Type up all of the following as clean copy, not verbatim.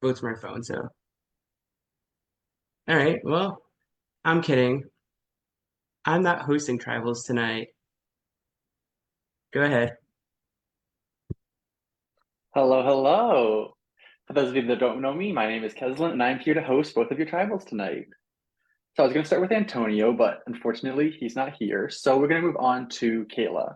votes from my phone. So, all right. Well, I'm kidding. I'm not hosting tribals tonight. Go ahead. Hello, hello. For those of you that don't know me, my name is Keslin, and I'm here to host both of your tribals tonight. So I was going to start with Antonio, but unfortunately, he's not here. So we're going to move on to Kayla.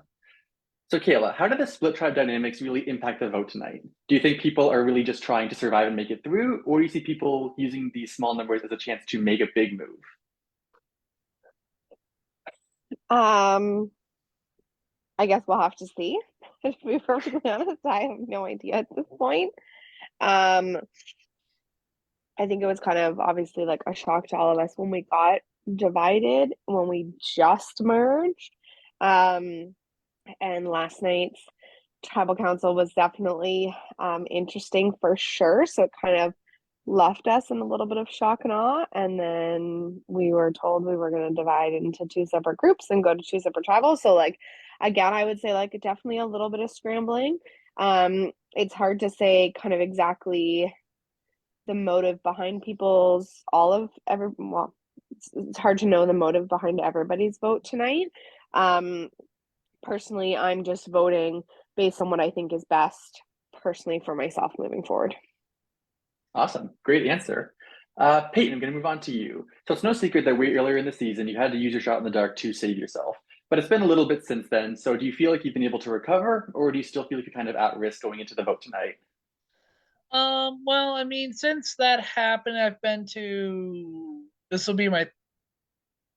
So, Kayla, how did the split tribe dynamics really impact the vote tonight? Do you think people are really just trying to survive and make it through, or do you see people using these small numbers as a chance to make a big move? Um, I guess we'll have to see. To be perfectly honest, I have no idea at this point. Um, I think it was kind of obviously like a shock to all of us when we got divided, when we just merged. Um, and last night's tribal council was definitely interesting for sure. So it kind of left us in a little bit of shock and awe. And then we were told we were going to divide into two separate groups and go to two separate tribals. So, like, again, I would say, like, definitely a little bit of scrambling. It's hard to say kind of exactly the motive behind people's all of every well it's hard to know the motive behind everybody's vote tonight. um Personally, I'm just voting based on what I think is best personally for myself moving forward. Awesome. Great answer. Peyton, I'm going to move on to you. So it's no secret that way earlier in the season, you had to use your shot in the dark to save yourself. But it's been a little bit since then. So do you feel like you've been able to recover, or do you still feel like you're kind of at risk going into the vote tonight? Well, I mean, since that happened, I've been to this will be my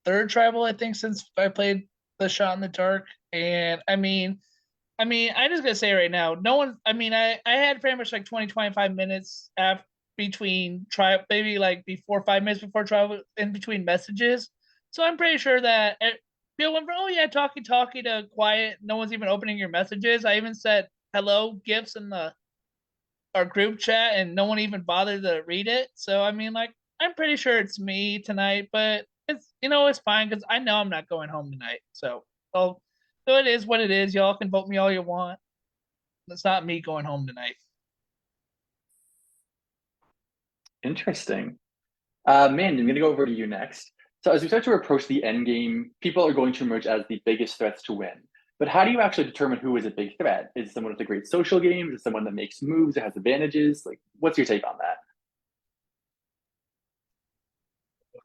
third tribal, I think, since I played the shot in the dark. And I just gotta say right now, no one. I mean, I had pretty much like 20-25 minutes after between try maybe like before 5 minutes before trial in between messages. So I'm pretty sure that people went from oh yeah talkie to quiet. No one's even opening your messages. I even said hello gifts in the our group chat and no one even bothered to read it. So I mean like I'm pretty sure it's me tonight, but it's fine because I know I'm not going home tonight. So it is what it is. Y'all can vote me all you want. It's not me going home tonight. Interesting. Man, I'm going to go over to you next. So as we start to approach the end game, people are going to emerge as the biggest threats to win. But how do you actually determine who is a big threat? Is it someone with a great social game? Is it someone that makes moves or has advantages? Like, what's your take on that?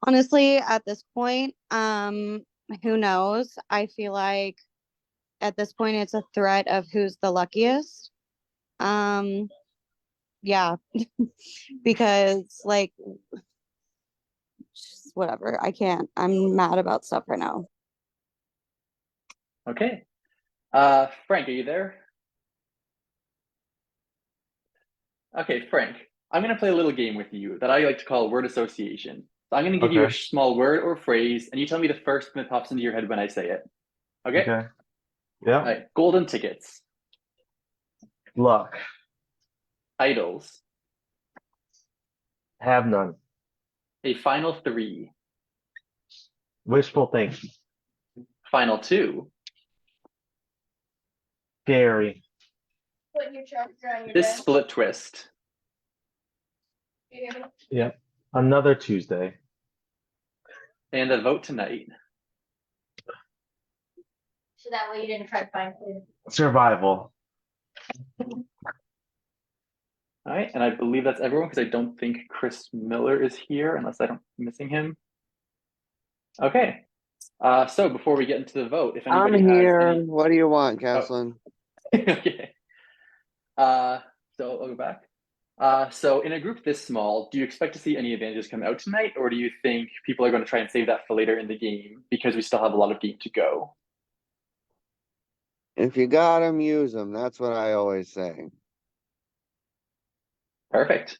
Honestly, at this point, who knows? I feel like at this point it's a threat of who's the luckiest. Um, yeah, because like just whatever. I can't. I'm mad about stuff right now. Okay. Frank, are you there? Okay, Frank, I'm going to play a little game with you that I like to call word association. So I'm going to give you a Okay. small word or phrase, and you tell me the first thing that pops into your head when I say it. Okay? Okay. All Yeah. right. Golden tickets, Luck. idols, Have none. a final three, Wishful thinking. final two. Scary. Put your charger on your This desk. split twist. Yep. Another Tuesday. And the vote tonight. So that way you didn't try to find food. Survival. All right. And I believe that's everyone because I don't think Chris Miller is here unless I'm missing him. Okay. So before we get into the vote, if I'm anybody has here. any. What do you want, Oh, Caslin? okay. So I'll go back. So in a group this small, do you expect to see any advantages come out tonight, or do you think people are going to try and save that for later in the game because we still have a lot of game to go? If you got them, use them. That's what I always say. Perfect.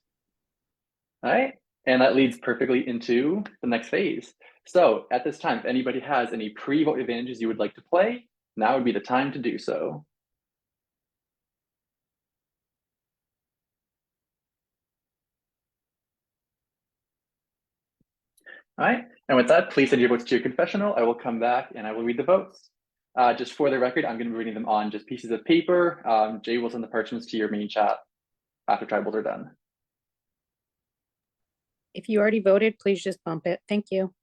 All right. And that leads perfectly into the next phase. So at this time, if anybody has any pre-vote advantages you would like to play, now would be the time to do so. All right. And with that, please send your votes to your confessional. I will come back and I will read the votes. Just for the record, I'm going to be reading them on just pieces of paper. Jay will send the parchments to your main chat after tribals are done. If you already voted, please just bump it. Thank you.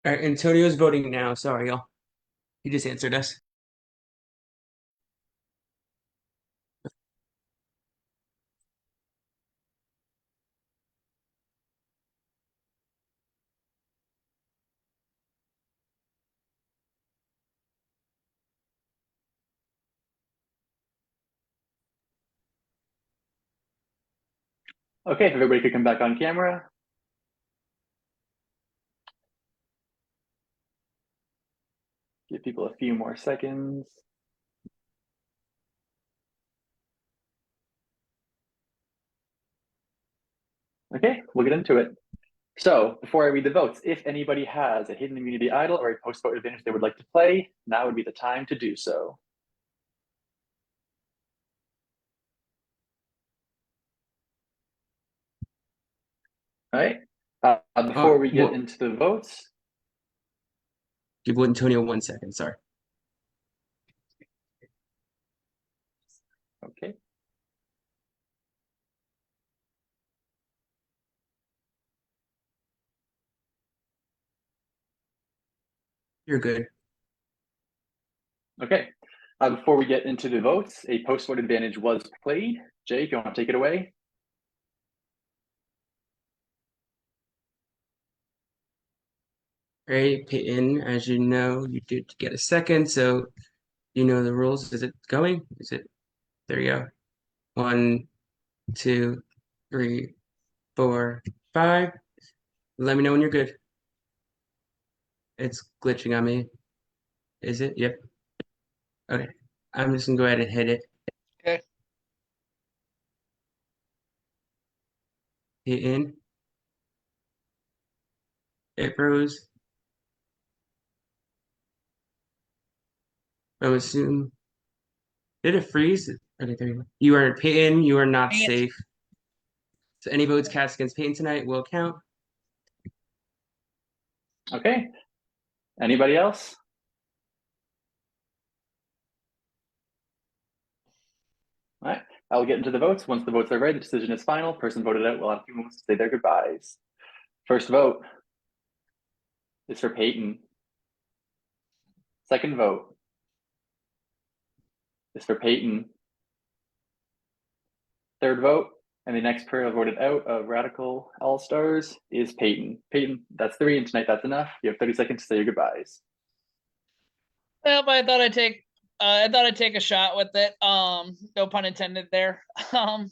All right, Antonio's voting now. Sorry, y'all. He just answered us. Okay, if everybody could come back on camera. Give people a few more seconds. Okay, we'll get into it. So before I read the votes, if anybody has a hidden immunity idol or a post-vote advantage they would like to play, now would be the time to do so. All right. Before we get Well, into the votes, give Antonio 1 second. Sorry. okay. You're good. Okay. Before we get into the votes, a post-vote advantage was played. Jake, you want to take it away? Right, Peyton, as you know, you did get a second, so you know the rules. Is it going? Is it? There you go. 1, 2, 3, 4, 5. Let me know when you're good. It's glitching on me. Is it? Yep. Okay. I'm just gonna go ahead and hit it. Okay. Hit in. It froze. I'm assuming. Did it freeze? Okay, there you go. You are Peyton. You are not Dang it. safe. So any votes cast against Peyton tonight will count. Okay. Anybody else? All right. I'll get into the votes. Once the votes are ready, the decision is final. Person voted out will have a few moments to say their goodbyes. First vote is for Peyton. Second vote is for Peyton. Third vote, and the next player voted out of Radical All Stars is Peyton. Peyton, that's 3, and tonight that's enough. You have 30 seconds to say your goodbyes. Well, but I thought I'd take a shot with it. No pun intended there. How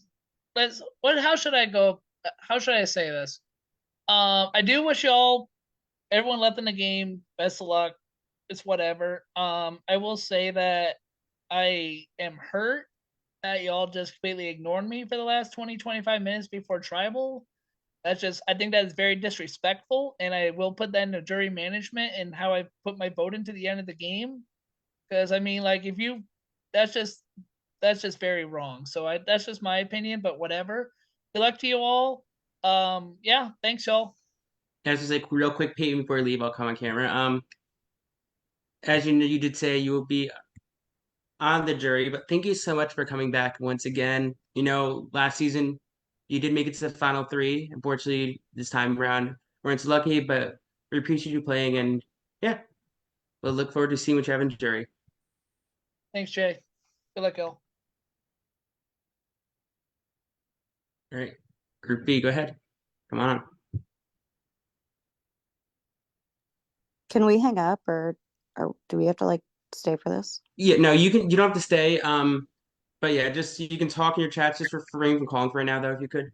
should I go? How should I say this? I do wish y'all, everyone left in the game, best of luck. It's whatever. I will say that I am hurt that y'all just completely ignored me for the last 20, 25 minutes before tribal. I think that is very disrespectful, and I will put that into jury management and how I put my vote into the end of the game. Because I mean, like, that's just very wrong. So that's just my opinion, but whatever. Good luck to you all. Yeah, thanks y'all. As just like real quick, Peyton, before I leave, I'll come on camera. As you know, you did say you will be on the jury, but thank you so much for coming back once again. You know, last season you did make it to the final 3. Unfortunately, this time around weren't so lucky, but we appreciate you playing, and yeah, we'll look forward to seeing what you have in the jury. Thanks, Jay. Good luck, y'all. All right, Group B, go ahead. Come on. Can we hang up or do we have to like stay for this? Yeah, no, you can. You don't have to stay. But yeah, just you can talk in your chats. Just refrain from calling for right now, though, if you could.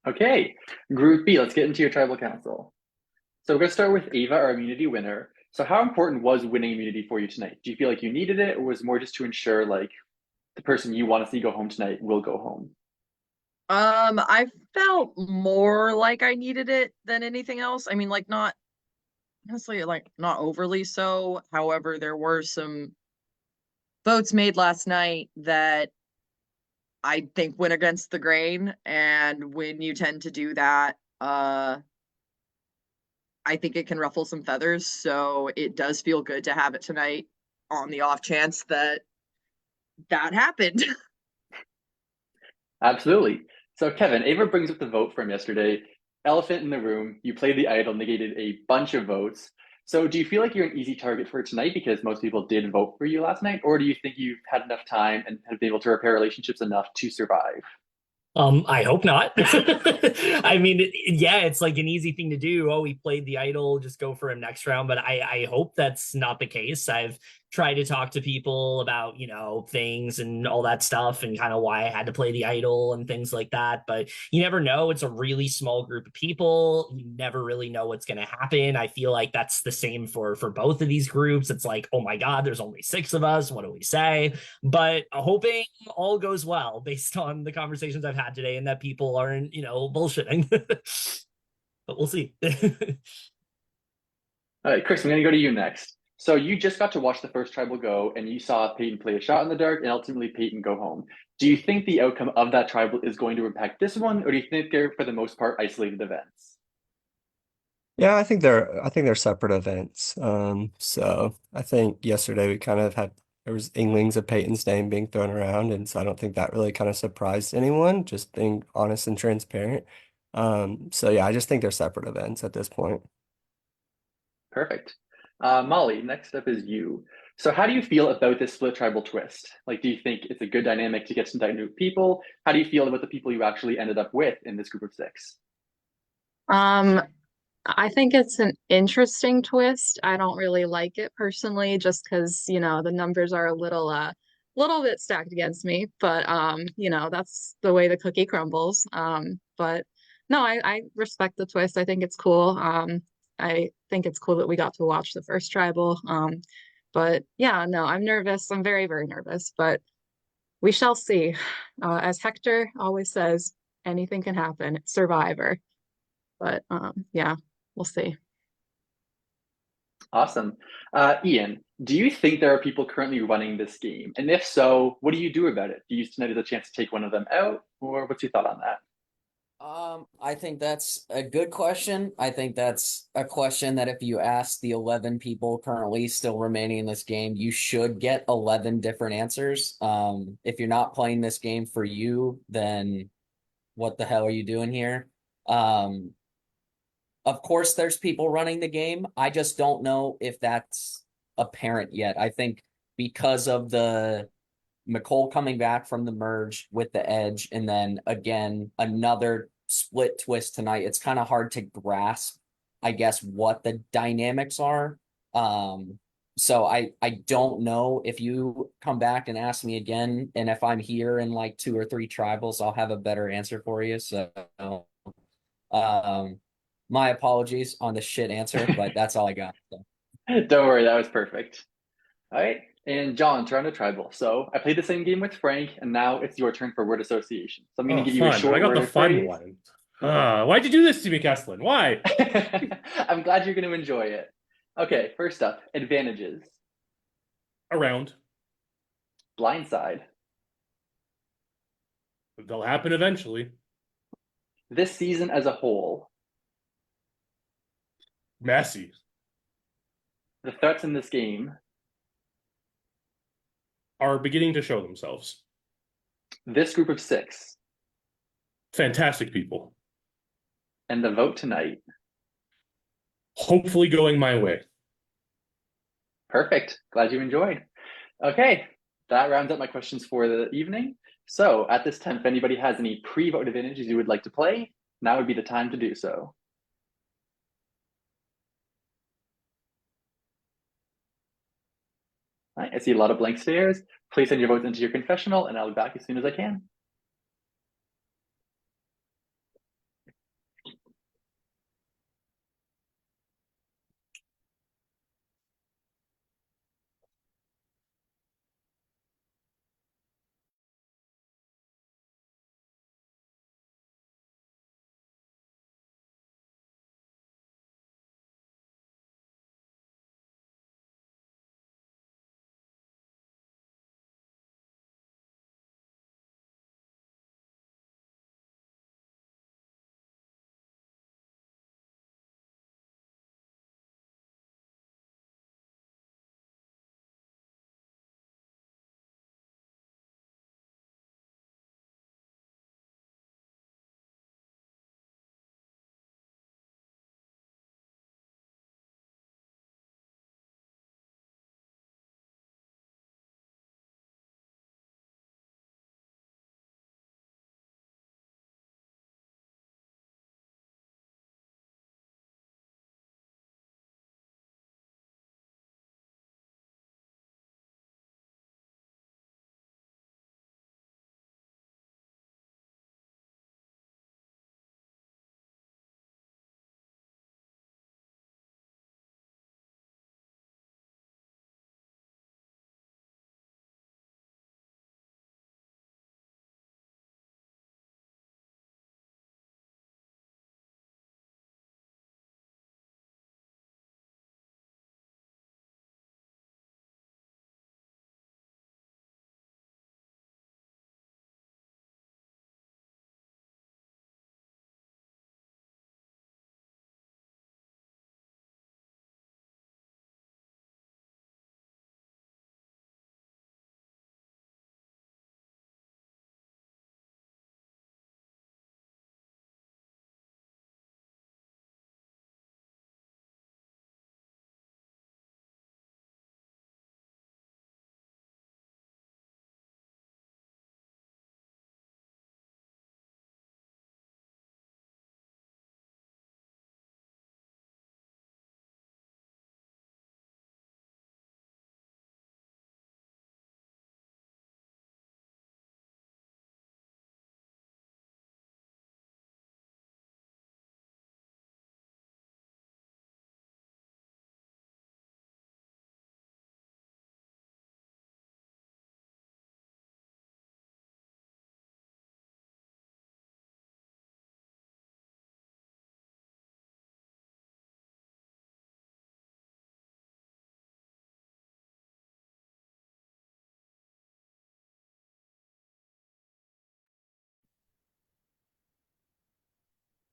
Okay, Group B, let's get into your tribal council. So we're going to start with Ava, our immunity winner. So how important was winning immunity for you tonight? Do you feel like you needed it, or was it more just to ensure like the person you want to see go home tonight will go home? I felt more like I needed it than anything else. I mean, like, not honestly, like, not overly so. However, there were some votes made last night that I think went against the grain. And when you tend to do that, I think it can ruffle some feathers. So it does feel good to have it tonight on the off chance that happened. Absolutely. So, Kevin, Ava brings up the vote from yesterday. Elephant in the room. You played the idol, negated a bunch of votes. So, do you feel like you're an easy target for tonight because most people did vote for you last night, or do you think you've had enough time and have been able to repair relationships enough to survive? I hope not. I mean, yeah, it's like an easy thing to do. Oh, we played the idol, just go for him next round. But I hope that's not the case. I've tried to talk to people about, things and all that stuff and kind of why I had to play the idol and things like that. But you never know. It's a really small group of people. You never really know what's going to happen. I feel like that's the same for both of these groups. It's like, oh my God, there's only 6 of us. What do we say? But hoping all goes well based on the conversations I've had today and that people aren't, bullshitting. But we'll see. All right, Chris, I'm going to go to you next. So, you just got to watch the first tribal go, and you saw Peyton play a shot in the dark and ultimately Peyton go home. Do you think the outcome of that tribal is going to impact this one, or do you think they're, for the most part, isolated events? Yeah, I think they're separate events. So I think yesterday we kind of had there was inklings of Peyton's name being thrown around, and so I don't think that really kind of surprised anyone, just being honest and transparent. So yeah, I just think they're separate events at this point. Perfect. Molly, next up is you. So, how do you feel about this split tribal twist? Like, do you think it's a good dynamic to get some new people? How do you feel about the people you actually ended up with in this group of 6? Um, I think it's an interesting twist. I don't really like it personally, just because, the numbers are a little bit stacked against me. But that's the way the cookie crumbles. But no, I respect the twist. I think it's cool. I think it's cool that we got to watch the first tribal. But yeah, no, I'm nervous. I'm very, very nervous, but we shall see. As Hector always says, anything can happen. It's Survivor. But yeah, we'll see. Awesome. Ian, do you think there are people currently running this game? And if so, what do you do about it? Do you use tonight as a chance to take one of them out, or what's your thought on that? I think that's a good question. I think that's a question that if you ask the 11 people currently still remaining in this game, you should get 11 different answers. If you're not playing this game for you, then what the hell are you doing here? Of course, there's people running the game. I just don't know if that's apparent yet. I think because of the McCole coming back from the merge with the Edge, and then again, another split twist tonight, it's kind of hard to grasp, I guess, what the dynamics are. So I don't know. If you come back and ask me again, and if I'm here in like 2 or 3 tribals, I'll have a better answer for you. So my apologies on the shit answer, but that's all I got. So. Don't worry, that was perfect. All right. And John, Toronto Tribal. So I played the same game with Frank, and now it's your turn for word association. So I'm going to give you a Fun. short I got word the or fun phrase. one. Why'd you do this to me, Kesslin? Why? I'm glad you're going to enjoy it. Okay, first up, advantages. Around. Blindside. They'll happen eventually. This season as a whole. Messy. The threats in this game. Are beginning to show themselves. This group of 6. Fantastic people. And the vote tonight. Hopefully going my way. Perfect. Glad you enjoyed. Okay, that rounds up my questions for the evening. So at this time, if anybody has any pre-vote advantages you would like to play, now would be the time to do so. All right, I see a lot of blank stares. Please send your votes into your confessional, and I'll be back as soon as I can.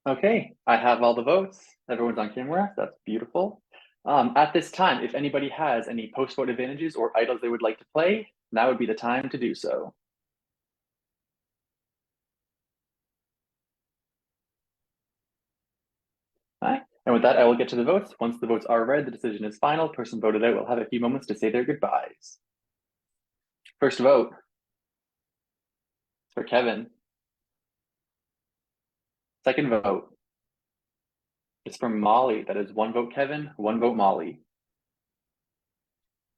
Okay, I have all the votes. Everyone's on camera. That's beautiful. At this time, if anybody has any post-vote advantages or idols they would like to play, now would be the time to do so. All right, and with that, I will get to the votes. Once the votes are read, the decision is final. Person voted out will have a few moments to say their goodbyes. First vote is for Kevin. Second vote is for Molly. That is 1 vote Kevin, 1 vote Molly.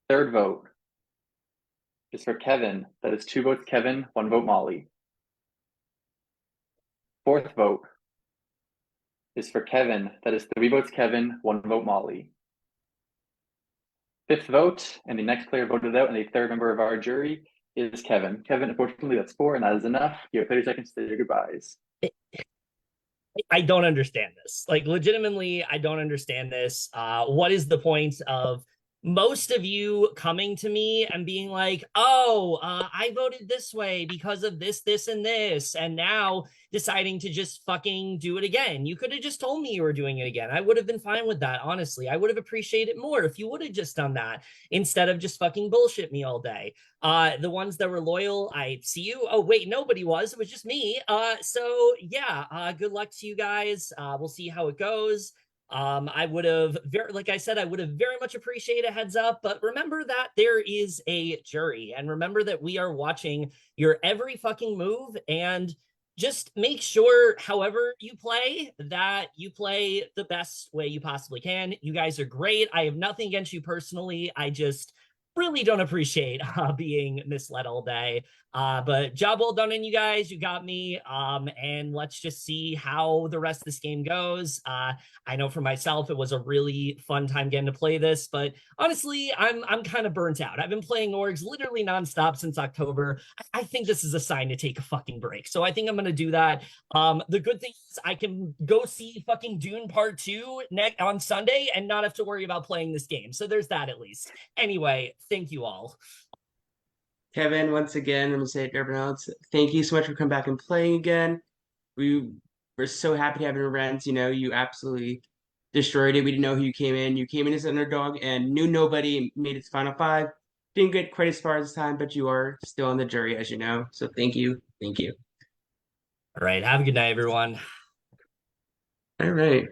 Third vote is for Kevin. That is 2 votes Kevin, 1 vote Molly. Fourth vote is for Kevin. That is 3 votes Kevin, 1 vote Molly. Fifth vote, and the next player voted out, and the third member of our jury is Kevin. Kevin, unfortunately, that's 4, and that is enough. You have 30 seconds to say your goodbyes. I don't understand this. Like, legitimately, I don't understand this. What is the point of most of you coming to me and being like, oh, I voted this way because of this, this, and this, and now deciding to just fucking do it again? You could have just told me you were doing it again. I would have been fine with that, honestly. I would have appreciated more if you would have just done that instead of just fucking bullshit me all day. The ones that were loyal, I see you. Oh, wait, nobody was. It was just me. So yeah, good luck to you guys. We'll see how it goes. I would have like I said, I would have very much appreciated a heads up, but remember that there is a jury, and remember that we are watching your every fucking move, and just make sure, however you play, that you play the best way you possibly can. You guys are great. I have nothing against you personally. I just really don't appreciate being misled all day. But job well done on you guys. You got me. And let's just see how the rest of this game goes. I know for myself, it was a really fun time getting to play this, but honestly, I'm kind of burnt out. I've been playing orgs literally nonstop since October. I think this is a sign to take a fucking break. So I think I'm gonna do that. The good thing is I can go see fucking Dune Part 2 on Sunday and not have to worry about playing this game. So there's that at least. Anyway, thank you all. Kevin, once again, I'm gonna say it to everyone else. Thank you so much for coming back and playing again. We were so happy to have your events. You know, you absolutely destroyed it. We didn't know who you came in. You came in as an underdog and knew nobody and made it to final 5. Didn't get quite as far this time, but you are still on the jury, as you know. So thank you. Thank you. All right. Have a good night, everyone. All right.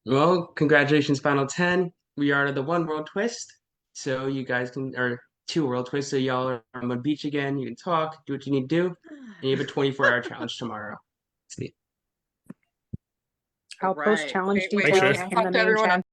Well, congratulations, Final 10. We are the One World Twist. So you guys can, or 2 World Twists. So y'all are on the beach again. You can talk, do what you need to do. And you have a 24-hour challenge tomorrow. See. I'll post challenge Wait, details sure. in Talk the to main everyone chat. on